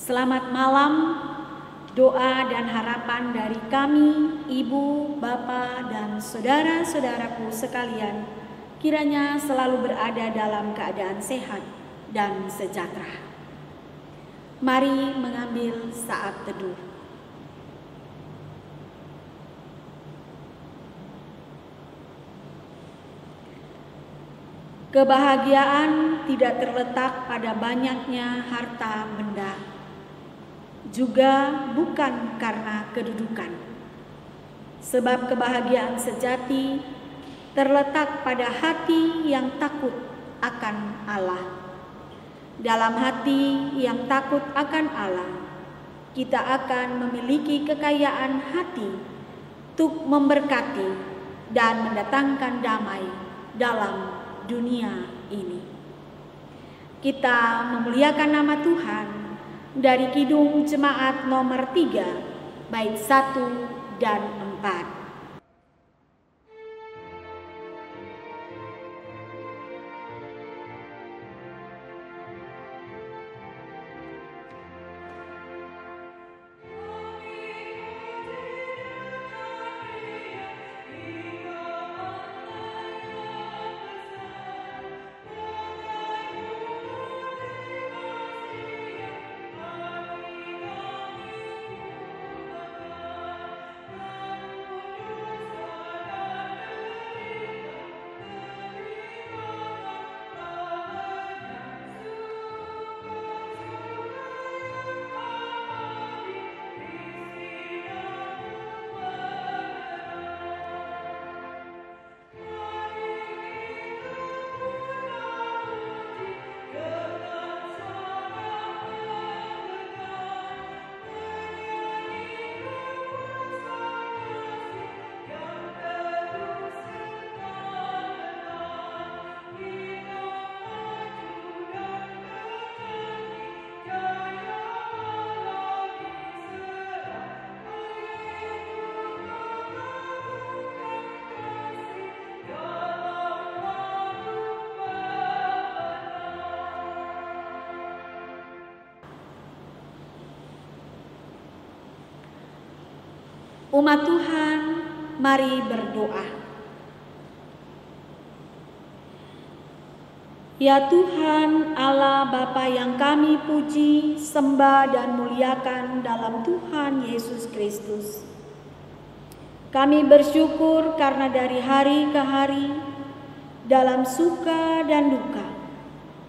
Selamat malam, doa dan harapan dari kami, ibu, bapak, dan saudara-saudaraku sekalian, kiranya selalu berada dalam keadaan sehat dan sejahtera. Mari mengambil saat teduh. Kebahagiaan tidak terletak pada banyaknya harta benda, juga bukan karena kedudukan. Sebab kebahagiaan sejati terletak pada hati yang takut akan Allah. Dalam hati yang takut akan Allah, kita akan memiliki kekayaan hati untuk memberkati dan mendatangkan damai dalam dunia ini. Kita memuliakan nama Tuhan dari Kidung Jemaat nomor 3, bait 1 dan 4. Umat Tuhan, mari berdoa. Ya Tuhan Allah Bapa yang kami puji, sembah dan muliakan dalam Tuhan Yesus Kristus. Kami bersyukur karena dari hari ke hari, dalam suka dan duka,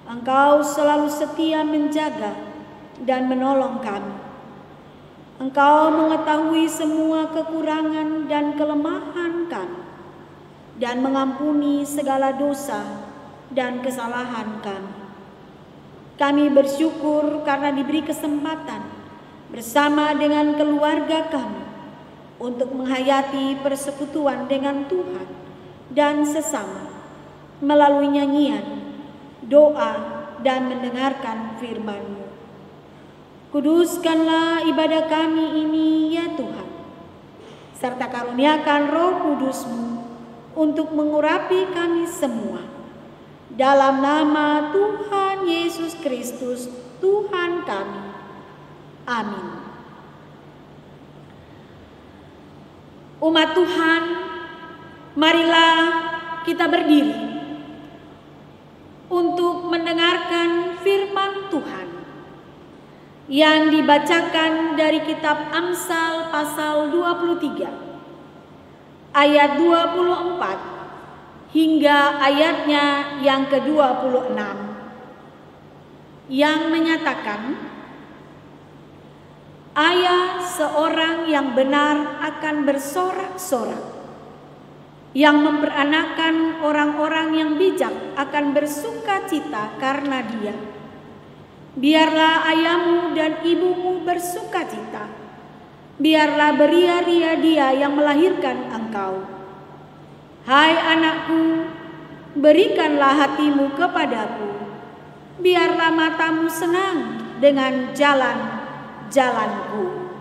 Engkau selalu setia menjaga dan menolong kami. Engkau mengetahui semua kekurangan dan kelemahan kami, dan mengampuni segala dosa dan kesalahan kami. Kami bersyukur karena diberi kesempatan bersama dengan keluarga kami untuk menghayati persekutuan dengan Tuhan dan sesama melalui nyanyian, doa, dan mendengarkan firman-Mu. Kuduskanlah ibadah kami ini ya Tuhan, serta karuniakan Roh Kudus-Mu untuk mengurapi kami semua. Dalam nama Tuhan Yesus Kristus, Tuhan kami. Amin. Umat Tuhan, marilah kita berdiri untuk mendengarkan firman Tuhan yang dibacakan dari kitab Amsal pasal 23 ayat 24 hingga ayatnya yang ke-26 yang menyatakan, ayah seorang yang benar akan bersorak-sorak, yang memperanakan orang-orang yang bijak akan bersuka cita karena dia. Biarlah ayahmu dan ibumu bersuka cita. Biarlah beria-ria dia yang melahirkan engkau. Hai anakku, berikanlah hatimu kepadaku. Biarlah matamu senang dengan jalan-jalanku.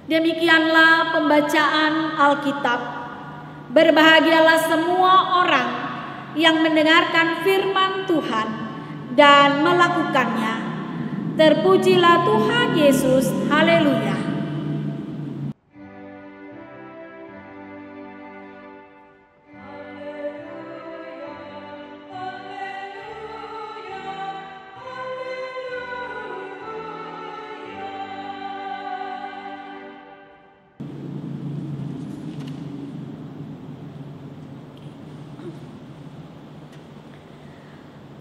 Demikianlah pembacaan Alkitab. Berbahagialah semua orang yang mendengarkan firman Tuhan dan melakukannya, Terpujilah Tuhan Yesus. Haleluya.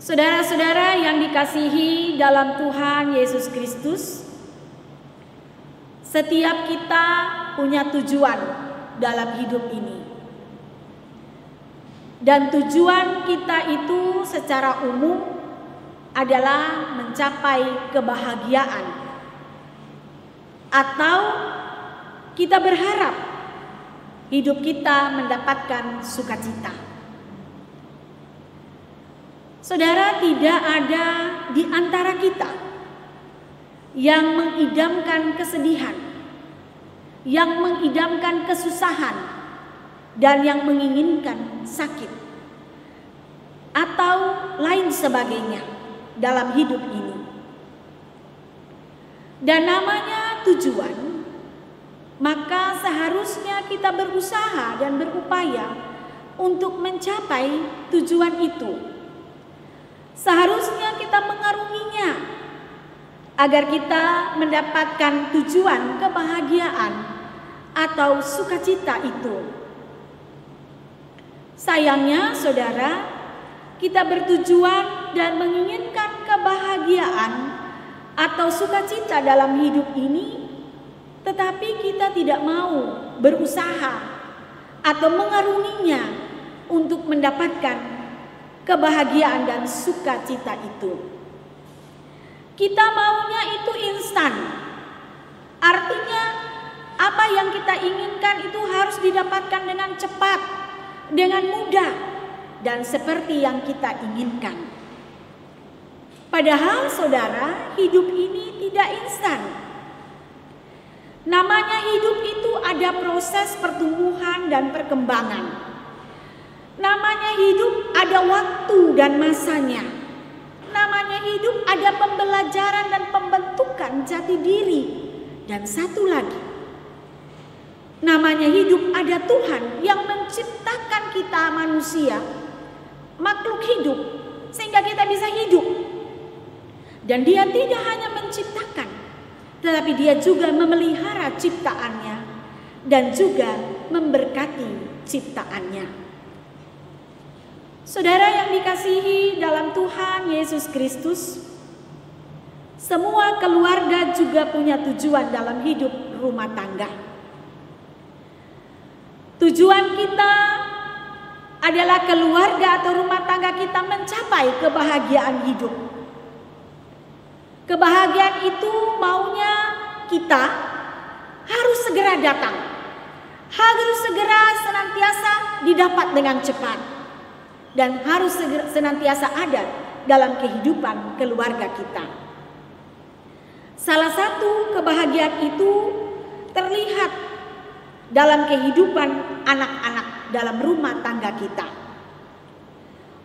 Saudara-saudara yang dikasihi dalam Tuhan Yesus Kristus, setiap kita punya tujuan dalam hidup ini. Dan tujuan kita itu secara umum adalah mencapai kebahagiaan. Atau kita berharap hidup kita mendapatkan sukacita. Saudara, tidak ada di antara kita yang mengidamkan kesedihan, yang mengidamkan kesusahan, dan yang menginginkan sakit atau lain sebagainya dalam hidup ini. Dan namanya tujuan, maka seharusnya kita berusaha dan berupaya untuk mencapai tujuan itu. Seharusnya kita mengarunginya agar kita mendapatkan tujuan kebahagiaan atau sukacita itu. Sayangnya saudara, kita bertujuan dan menginginkan kebahagiaan atau sukacita dalam hidup ini, tetapi kita tidak mau berusaha atau mengarunginya untuk mendapatkan kebahagiaan dan sukacita itu. Kita maunya itu instan. Artinya apa yang kita inginkan itu harus didapatkan dengan cepat, dengan mudah, dan seperti yang kita inginkan. Padahal saudara, hidup ini tidak instan. Namanya hidup itu ada proses pertumbuhan dan perkembangan. Namanya hidup ada waktu dan masanya. Namanya hidup ada pembelajaran dan pembentukan jati diri. Dan satu lagi, namanya hidup ada Tuhan yang menciptakan kita manusia, makhluk hidup, sehingga kita bisa hidup. Dan Dia tidak hanya menciptakan, tetapi Dia juga memelihara ciptaannya dan juga memberkati ciptaannya. Saudara yang dikasihi dalam Tuhan Yesus Kristus, semua keluarga juga punya tujuan dalam hidup rumah tangga. Tujuan kita adalah keluarga atau rumah tangga kita mencapai kebahagiaan hidup. Kebahagiaan itu maunya kita harus segera datang, harus segera senantiasa didapat dengan cepat, dan harus senantiasa ada dalam kehidupan keluarga kita. Salah satu kebahagiaan itu terlihat dalam kehidupan anak-anak dalam rumah tangga kita.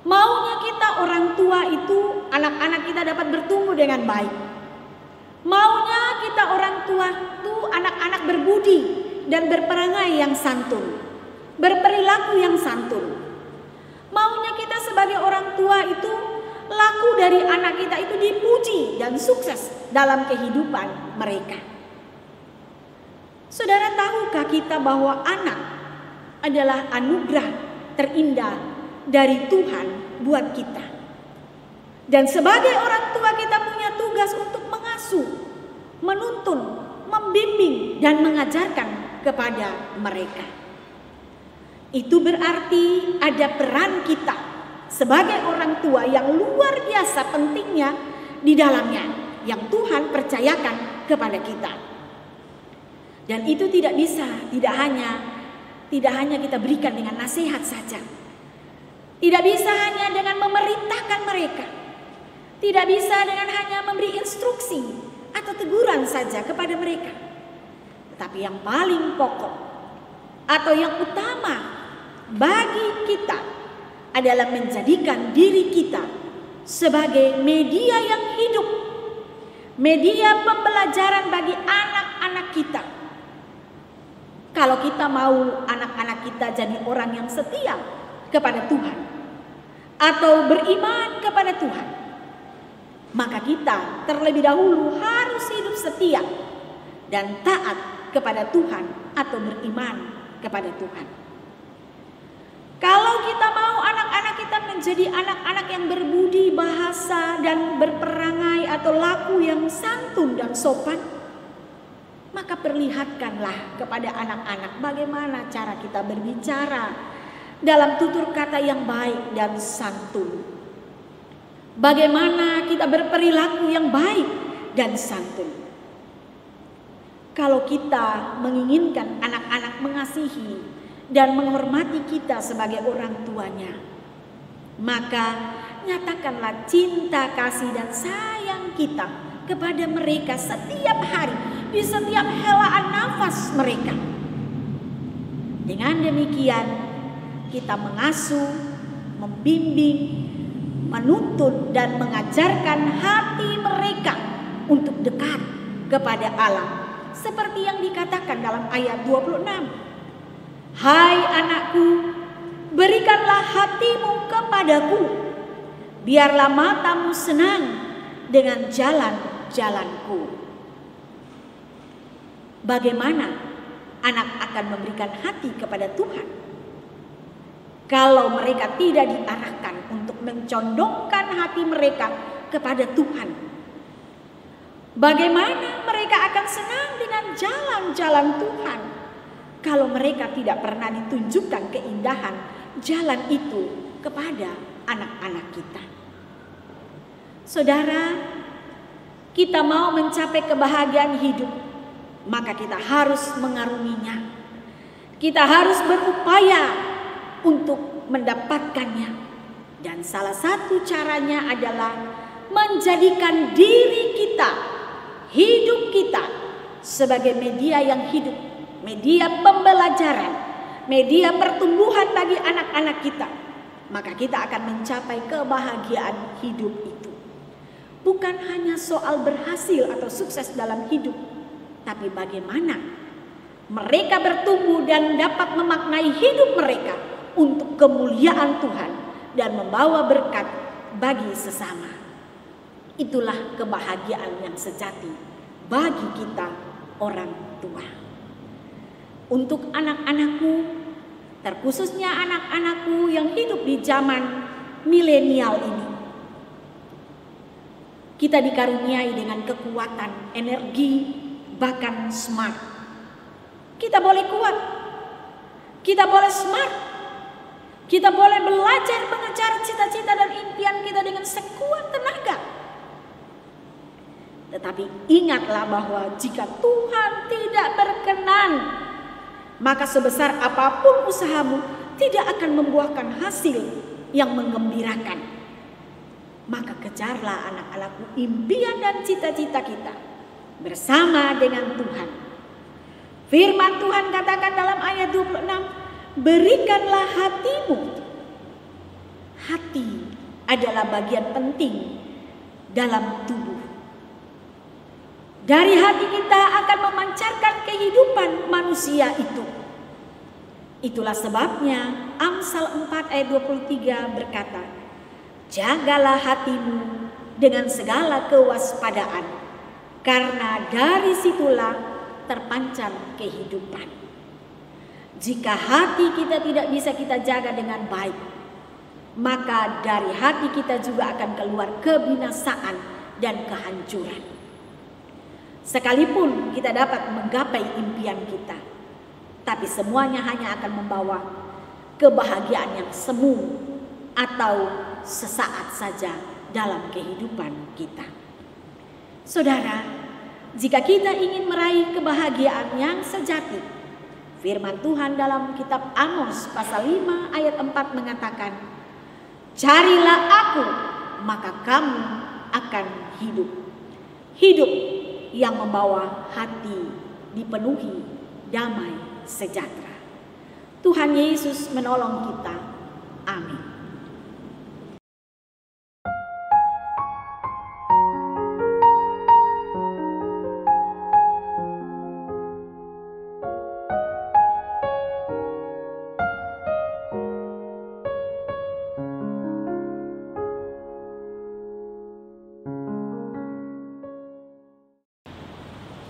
Maunya kita orang tua itu anak-anak kita dapat bertumbuh dengan baik. Maunya kita orang tua itu anak-anak berbudi dan berperangai yang santun, berperilaku yang santun. Maunya kita sebagai orang tua itu laku dari anak kita itu dipuji dan sukses dalam kehidupan mereka. Saudara, tahukah kita bahwa anak adalah anugerah terindah dari Tuhan buat kita? Dan sebagai orang tua kita punya tugas untuk mengasuh, menuntun, membimbing dan mengajarkan kepada mereka. Itu berarti ada peran kita sebagai orang tua yang luar biasa pentingnya di dalamnya, yang Tuhan percayakan kepada kita. Dan itu tidak bisa, tidak hanya kita berikan dengan nasihat saja. Tidak bisa hanya dengan memerintahkan mereka. Tidak bisa dengan hanya memberi instruksi atau teguran saja kepada mereka. Tetapi yang paling pokok atau yang utama bagi kita adalah menjadikan diri kita sebagai media yang hidup, media pembelajaran bagi anak-anak kita. Kalau kita mau anak-anak kita jadi orang yang setia kepada Tuhan atau beriman kepada Tuhan, maka kita terlebih dahulu harus hidup setia dan taat kepada Tuhan atau beriman kepada Tuhan. Kalau kita mau anak-anak kita menjadi anak-anak yang berbudi bahasa dan berperangai atau laku yang santun dan sopan, maka perlihatkanlah kepada anak-anak bagaimana cara kita berbicara dalam tutur kata yang baik dan santun. Bagaimana kita berperilaku yang baik dan santun. Kalau kita menginginkan anak-anak mengasihi dan menghormati kita sebagai orang tuanya, maka nyatakanlah cinta, kasih dan sayang kita kepada mereka setiap hari, di setiap helaan nafas mereka. Dengan demikian kita mengasuh, membimbing, menuntun dan mengajarkan hati mereka untuk dekat kepada Allah. Seperti yang dikatakan dalam ayat 26. Hai anakku, berikanlah hatimu kepadaku, biarlah matamu senang dengan jalan-jalanku. Bagaimana anak akan memberikan hati kepada Tuhan kalau mereka tidak diarahkan untuk mencondongkan hati mereka kepada Tuhan? Bagaimana mereka akan senang dengan jalan-jalan Tuhan kalau mereka tidak pernah ditunjukkan keindahan jalan itu kepada anak-anak kita? Saudara, kita mau mencapai kebahagiaan hidup, maka kita harus mengarunginya. Kita harus berupaya untuk mendapatkannya. Dan salah satu caranya adalah menjadikan diri kita, hidup kita sebagai media yang hidup, media pembelajaran, media pertumbuhan bagi anak-anak kita. Maka kita akan mencapai kebahagiaan hidup itu. Bukan hanya soal berhasil atau sukses dalam hidup, tapi bagaimana mereka bertumbuh dan dapat memaknai hidup mereka untuk kemuliaan Tuhan dan membawa berkat bagi sesama. Itulah kebahagiaan yang sejati bagi kita orang tua. Untuk anak-anakku, terkhususnya anak-anakku yang hidup di zaman milenial ini, kita dikaruniai dengan kekuatan, energi, bahkan smart. Kita boleh kuat, kita boleh smart, kita boleh belajar mengejar cita-cita dan impian kita dengan sekuat tenaga. Tetapi ingatlah bahwa jika Tuhan tidak berkenan, maka sebesar apapun usahamu tidak akan membuahkan hasil yang menggembirakan. Maka kejarlah anak-anakku impian dan cita-cita kita bersama dengan Tuhan. Firman Tuhan katakan dalam ayat 26, berikanlah hatimu. Hati adalah bagian penting dalam tubuh. Dari hati kita akan memancarkan kehidupan manusia itu. Itulah sebabnya Amsal 4 ayat 23 berkata, jagalah hatimu dengan segala kewaspadaan, karena dari situlah terpancar kehidupan. Jika hati kita tidak bisa kita jaga dengan baik, maka dari hati kita juga akan keluar kebinasaan dan kehancuran. Sekalipun kita dapat menggapai impian kita, tapi semuanya hanya akan membawa kebahagiaan yang semu atau sesaat saja dalam kehidupan kita. Saudara, jika kita ingin meraih kebahagiaan yang sejati, firman Tuhan dalam kitab Amos pasal 5 ayat 4 mengatakan, carilah aku, maka kamu akan hidup. Hidup yang membawa hati dipenuhi damai sejahtera. Tuhan Yesus menolong kita. Amin.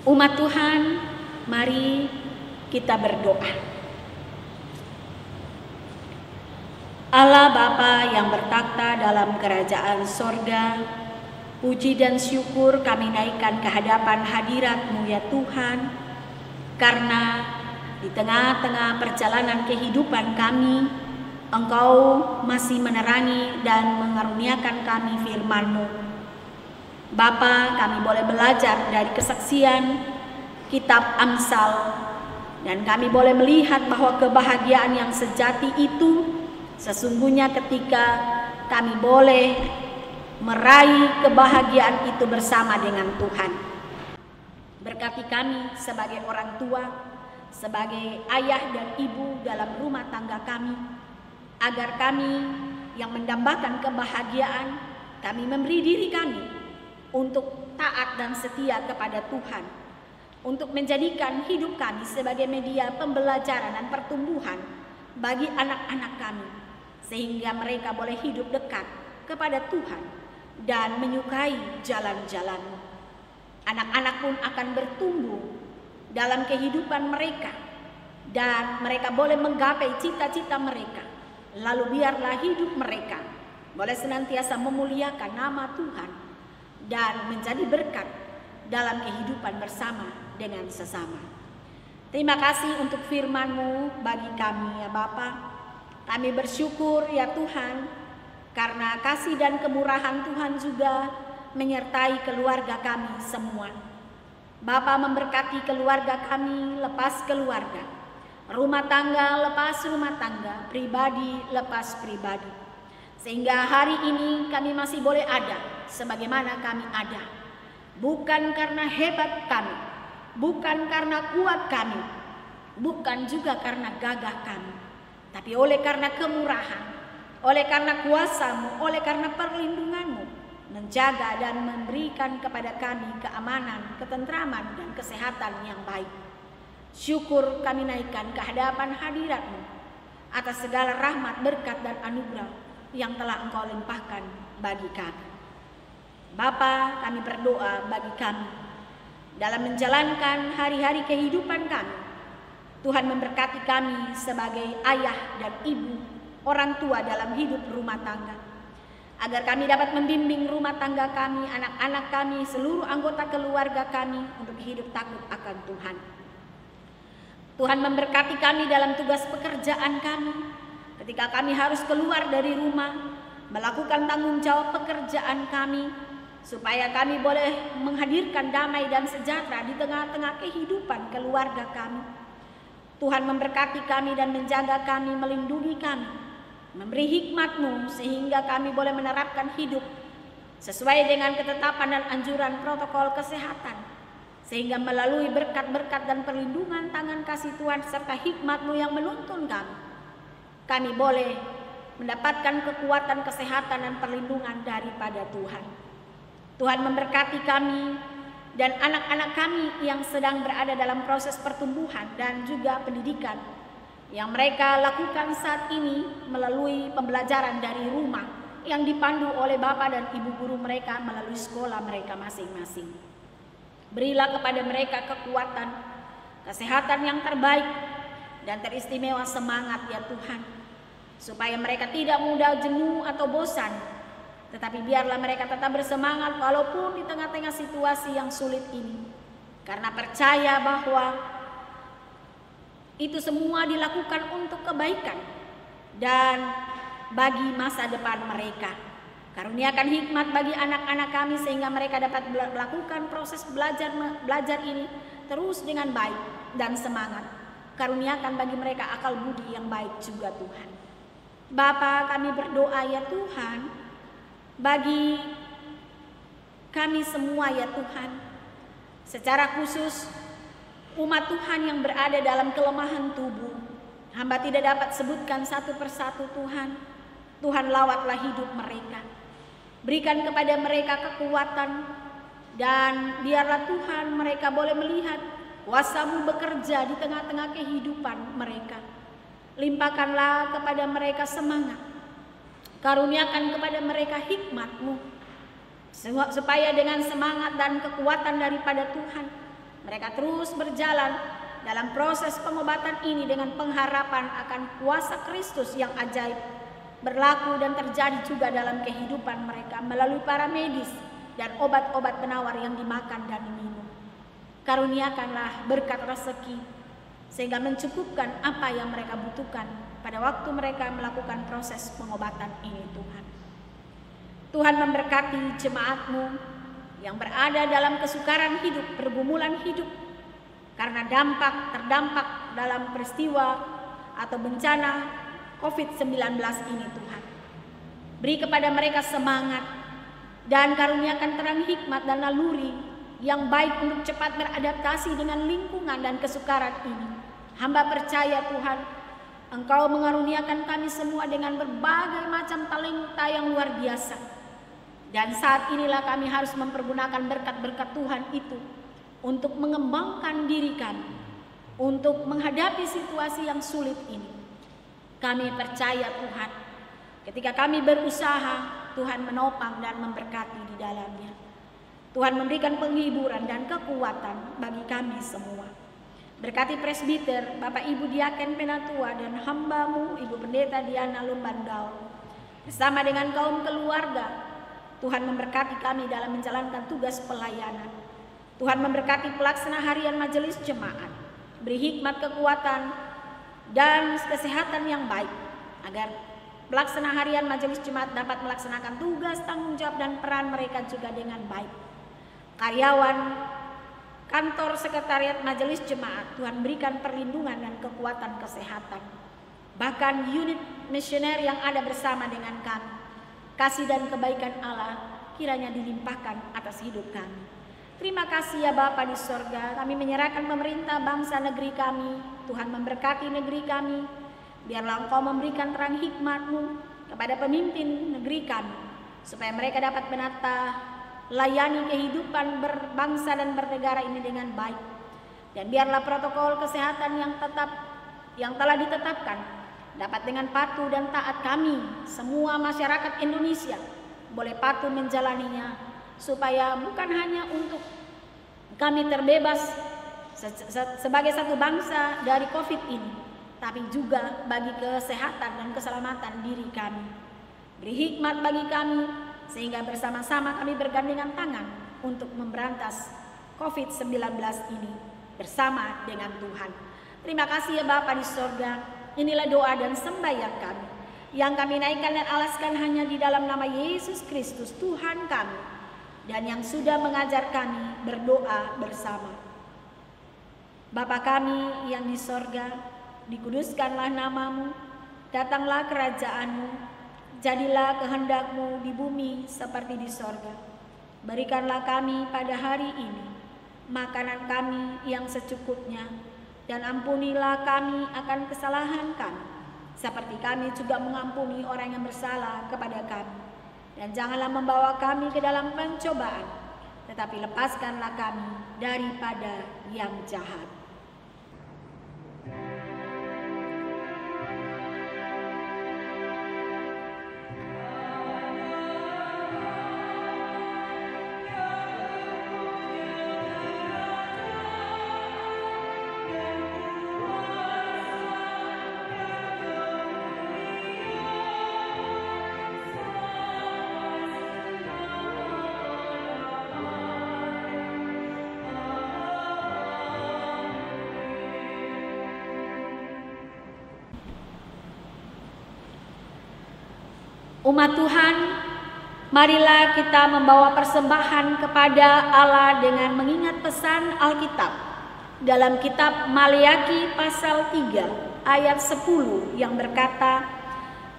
Umat Tuhan, mari kita berdoa. Allah Bapa yang bertakhta dalam kerajaan sorga, puji dan syukur kami naikkan ke hadapan hadirat-Mu ya Tuhan, karena di tengah-tengah perjalanan kehidupan kami, Engkau masih menerangi dan mengaruniakan kami firman-Mu. Bapa, kami boleh belajar dari kesaksian kitab Amsal, dan kami boleh melihat bahwa kebahagiaan yang sejati itu sesungguhnya ketika kami boleh meraih kebahagiaan itu bersama dengan Tuhan. Berkati kami sebagai orang tua, sebagai ayah dan ibu dalam rumah tangga kami, agar kami yang mendambakan kebahagiaan, kami memberi diri kami untuk taat dan setia kepada Tuhan, untuk menjadikan hidup kami sebagai media pembelajaran dan pertumbuhan bagi anak-anak kami, sehingga mereka boleh hidup dekat kepada Tuhan dan menyukai jalan-jalan-Mu. Anak-anak pun akan bertumbuh dalam kehidupan mereka, dan mereka boleh menggapai cita-cita mereka. Lalu biarlah hidup mereka boleh senantiasa memuliakan nama Tuhan dan menjadi berkat dalam kehidupan bersama dengan sesama. Terima kasih untuk firman-Mu bagi kami ya Bapa. Kami bersyukur ya Tuhan, karena kasih dan kemurahan Tuhan juga menyertai keluarga kami semua. Bapa memberkati keluarga kami lepas keluarga, rumah tangga lepas rumah tangga, pribadi lepas pribadi. Sehingga hari ini kami masih boleh ada sebagaimana kami ada. Bukan karena hebat kami, bukan karena kuat kami, bukan juga karena gagah kami, tapi oleh karena kemurahan, oleh karena kuasa-Mu, oleh karena perlindungan-Mu, menjaga dan memberikan kepada kami keamanan, ketentraman, dan kesehatan yang baik. Syukur kami naikkan ke hadapan hadirat-Mu atas segala rahmat, berkat, dan anugerah yang telah Engkau limpahkan bagi kami. Bapa, kami berdoa bagi kami dalam menjalankan hari-hari kehidupan kami. Tuhan memberkati kami sebagai ayah dan ibu, orang tua dalam hidup rumah tangga, agar kami dapat membimbing rumah tangga kami, anak-anak kami, seluruh anggota keluarga kami untuk hidup takut akan Tuhan. Tuhan memberkati kami dalam tugas pekerjaan kami, ketika kami harus keluar dari rumah, melakukan tanggung jawab pekerjaan kami, supaya kami boleh menghadirkan damai dan sejahtera di tengah-tengah kehidupan keluarga kami. Tuhan memberkati kami dan menjaga kami, melindungi kami, memberi hikmat-Mu sehingga kami boleh menerapkan hidup sesuai dengan ketetapan dan anjuran protokol kesehatan, sehingga melalui berkat-berkat dan perlindungan tangan kasih Tuhan serta hikmat-Mu yang menuntun kami boleh mendapatkan kekuatan kesehatan dan perlindungan daripada Tuhan. Tuhan memberkati kami dan anak-anak kami yang sedang berada dalam proses pertumbuhan dan juga pendidikan yang mereka lakukan saat ini melalui pembelajaran dari rumah yang dipandu oleh Bapak dan Ibu guru mereka melalui sekolah mereka masing-masing. Berilah kepada mereka kekuatan, kesehatan yang terbaik, dan teristimewa semangat ya Tuhan, supaya mereka tidak mudah jenuh atau bosan, tetapi biarlah mereka tetap bersemangat walaupun di tengah-tengah situasi yang sulit ini, karena percaya bahwa itu semua dilakukan untuk kebaikan dan bagi masa depan mereka. Karuniakan hikmat bagi anak-anak kami sehingga mereka dapat melakukan proses belajar ini terus dengan baik dan semangat. Karuniakan bagi mereka akal budi yang baik juga Tuhan. Bapa, kami berdoa ya Tuhan, bagi kami semua ya Tuhan, secara khusus umat Tuhan yang berada dalam kelemahan tubuh. Hamba tidak dapat sebutkan satu persatu Tuhan. Tuhan lawatlah hidup mereka, berikan kepada mereka kekuatan, dan biarlah Tuhan mereka boleh melihat kuasa-Mu bekerja di tengah-tengah kehidupan mereka. Limpahkanlah kepada mereka semangat, karuniakan kepada mereka hikmat-Mu, supaya dengan semangat dan kekuatan daripada Tuhan Mereka terus berjalan dalam proses pengobatan ini dengan pengharapan akan kuasa Kristus yang ajaib berlaku dan terjadi juga dalam kehidupan mereka melalui para medis dan obat-obat penawar yang dimakan dan diminum. Karuniakanlah berkat rezeki sehingga mencukupkan apa yang mereka butuhkan pada waktu mereka melakukan proses pengobatan ini, Tuhan. Tuhan memberkati jemaat-Mu yang berada dalam kesukaran hidup, pergumulan hidup karena terdampak dalam peristiwa atau bencana COVID-19 ini, Tuhan. Beri kepada mereka semangat dan karuniakan terang hikmat dan naluri yang baik untuk cepat beradaptasi dengan lingkungan dan kesukaran ini. Hamba percaya, Tuhan, Engkau mengaruniakan kami semua dengan berbagai macam talenta yang luar biasa. Dan saat inilah kami harus mempergunakan berkat-berkat Tuhan itu untuk mengembangkan diri kami, untuk menghadapi situasi yang sulit ini. Kami percaya, Tuhan, ketika kami berusaha, Tuhan menopang dan memberkati di dalamnya. Tuhan memberikan penghiburan dan kekuatan bagi kami semua. Berkati presbiter, Bapak Ibu Diaken Penatua dan hamba-Mu Ibu Pendeta Diana Lumbandau bersama dengan kaum keluarga. Tuhan memberkati kami dalam menjalankan tugas pelayanan. Tuhan memberkati pelaksana harian majelis jemaat. Beri hikmat, kekuatan dan kesehatan yang baik agar pelaksana harian majelis jemaat dapat melaksanakan tugas, tanggung jawab dan peran mereka juga dengan baik. Karyawan kantor sekretariat majelis jemaat, Tuhan berikan perlindungan dan kekuatan kesehatan. Bahkan unit misioner yang ada bersama dengan kami, kasih dan kebaikan Allah kiranya dilimpahkan atas hidup kami. Terima kasih ya Bapa di sorga, kami menyerahkan pemerintah bangsa negeri kami. Tuhan memberkati negeri kami, biarlah Engkau memberikan terang hikmat-Mu kepada pemimpin negeri kami, supaya mereka dapat menata layani kehidupan berbangsa dan bernegara ini dengan baik. Dan biarlah protokol kesehatan yang telah ditetapkan dapat dengan patuh dan taat kami semua masyarakat Indonesia boleh patuh menjalaninya, supaya bukan hanya untuk kami terbebas sebagai satu bangsa dari COVID ini, tapi juga bagi kesehatan dan keselamatan diri kami. Beri hikmat bagi kami sehingga bersama-sama kami bergandengan tangan untuk memberantas COVID-19 ini bersama dengan Tuhan. Terima kasih ya Bapa di sorga. Inilah doa dan sembahyang kami yang kami naikkan dan alaskan hanya di dalam nama Yesus Kristus Tuhan kami, dan yang sudah mengajar kami berdoa bersama. Bapa kami yang di sorga, dikuduskanlah namamu, datanglah kerajaan-Mu. Jadilah kehendak-Mu di bumi seperti di sorga. Berikanlah kami pada hari ini makanan kami yang secukupnya, dan ampunilah kami akan kesalahan kami, seperti kami juga mengampuni orang yang bersalah kepada kami. Dan janganlah membawa kami ke dalam pencobaan, tetapi lepaskanlah kami daripada yang jahat. Umat Tuhan, marilah kita membawa persembahan kepada Allah dengan mengingat pesan Alkitab dalam kitab Maleakhi pasal 3 ayat 10 yang berkata,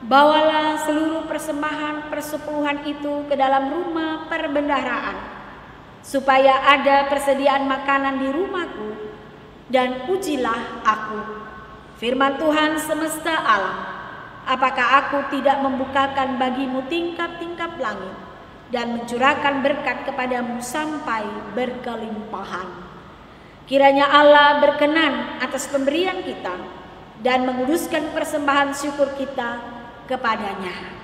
"Bawalah seluruh persembahan persepuluhan itu ke dalam rumah perbendaharaan, supaya ada persediaan makanan di rumahku, dan ujilah aku, firman Tuhan semesta alam. Apakah aku tidak membukakan bagimu tingkap-tingkap langit dan mencurahkan berkat kepadamu sampai berkelimpahan?" Kiranya Allah berkenan atas pemberian kita dan menguduskan persembahan syukur kita kepadanya.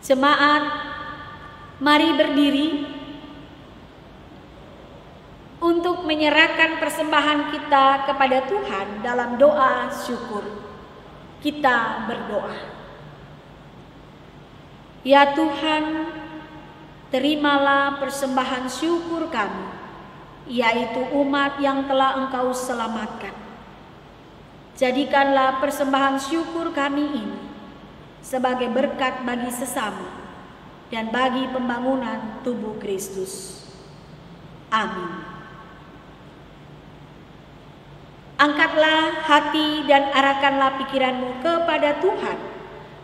Jemaat, mari berdiri untuk menyerahkan persembahan kita kepada Tuhan dalam doa syukur. Kita berdoa. Ya Tuhan, terimalah persembahan syukur kami, yaitu umat yang telah Engkau selamatkan. Jadikanlah persembahan syukur kami ini sebagai berkat bagi sesama dan bagi pembangunan tubuh Kristus. Amin. Angkatlah hati dan arahkanlah pikiranmu kepada Tuhan,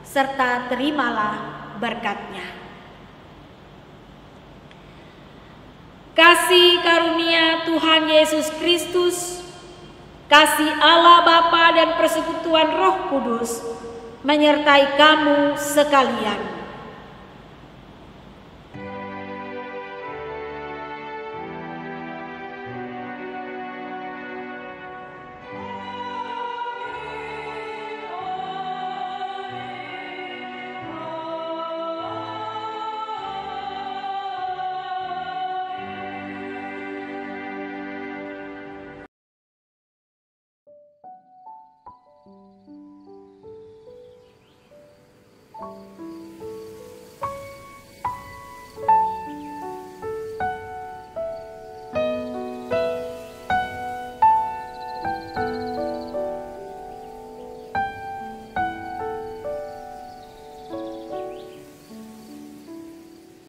serta terimalah berkat-Nya. Kasih karunia Tuhan Yesus Kristus, kasih Allah Bapa dan persekutuan Roh Kudus menyertai kamu sekalian.